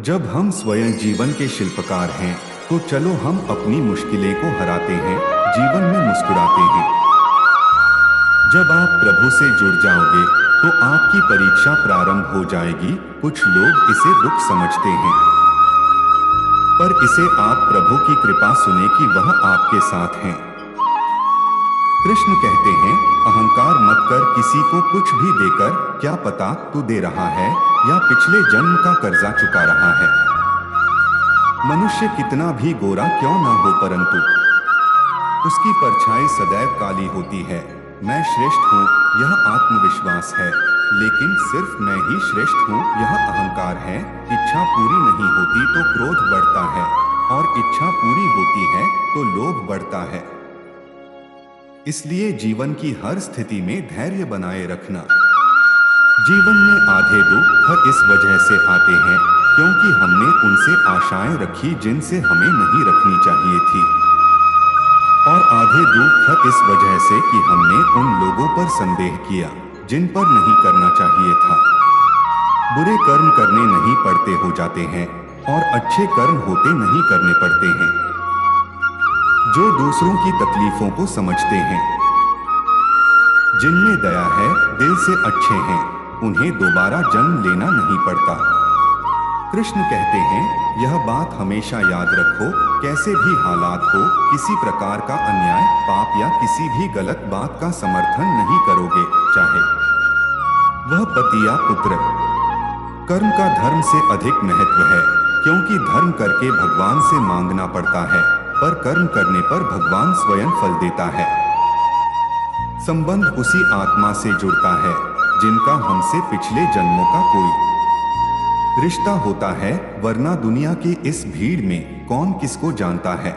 जब हम स्वयं जीवन के शिल्पकार हैं, तो चलो हम अपनी मुश्किलें को हराते हैं, जीवन में मुस्कुराते हैं। जब आप प्रभु से जुड़ जाओगे, तो आपकी परीक्षा प्रारंभ हो जाएगी। कुछ लोग इसे दुख समझते हैं, पर इसे आप प्रभु की कृपा सुने कि वह आपके साथ हैं। कृष्ण कहते हैं, अहंकार मत कर, किसी को कुछ भी देकर, क्या पता तू दे रहा है या पिछले जन्म का कर्जा चुका रहा है। मनुष्य कितना भी गोरा क्यों ना हो, परंतु उसकी परछाई सदैव काली होती है। मैं श्रेष्ठ हूँ, यह आत्मविश्वास है, लेकिन सिर्फ मैं ही श्रेष्ठ हूँ, यह अहंकार है। इच्छा पूरी नहीं होती तो क्रोध बढ़ता है, और इच्छा पूरी होती है तो लोभ बढ़ता है। इसलिए जीवन की हर स्थिति में धैर्य बनाए रखना। जीवन में आधे दुख इस वजह से आते हैं क्योंकि हमने उनसे आशाएं रखी जिनसे हमें नहीं रखनी चाहिए थी, और आधे दुख इस वजह से कि हमने उन लोगों पर संदेह किया जिन पर नहीं करना चाहिए था। बुरे कर्म करने नहीं पड़ते हो जाते हैं, और अच्छे कर्म होते नहीं करने पड़ते हैं। जो दूसरों की तकलीफों को समझते हैं, जिनमें दया है, दिल से अच्छे हैं, उन्हें दोबारा जन्म लेना नहीं पड़ता। कृष्ण कहते हैं, यह बात हमेशा याद रखो, कैसे भी हालात हो, किसी प्रकार का अन्याय, पाप या किसी भी गलत बात का समर्थन नहीं करोगे, चाहे वह पति या पुत्र। कर्म का धर्म से अधिक महत्व है, क्योंकि धर्म करके भगवान से मांगना पड़ता है, पर कर्म करने पर भगवान स्वयं फल देता है। संबंध उसी आत्मा से जुड़ता है जिनका हमसे पिछले जन्मों का कोई रिश्ता होता है, वरना दुनिया की इस भीड़ में कौन किसको जानता है।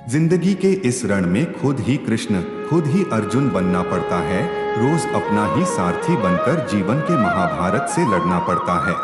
जिंदगी के इस रण में खुद ही कृष्ण, खुद ही अर्जुन बनना पड़ता है। रोज अपना ही सारथी बनकर जीवन के महाभारत से लड़ना पड़ता है।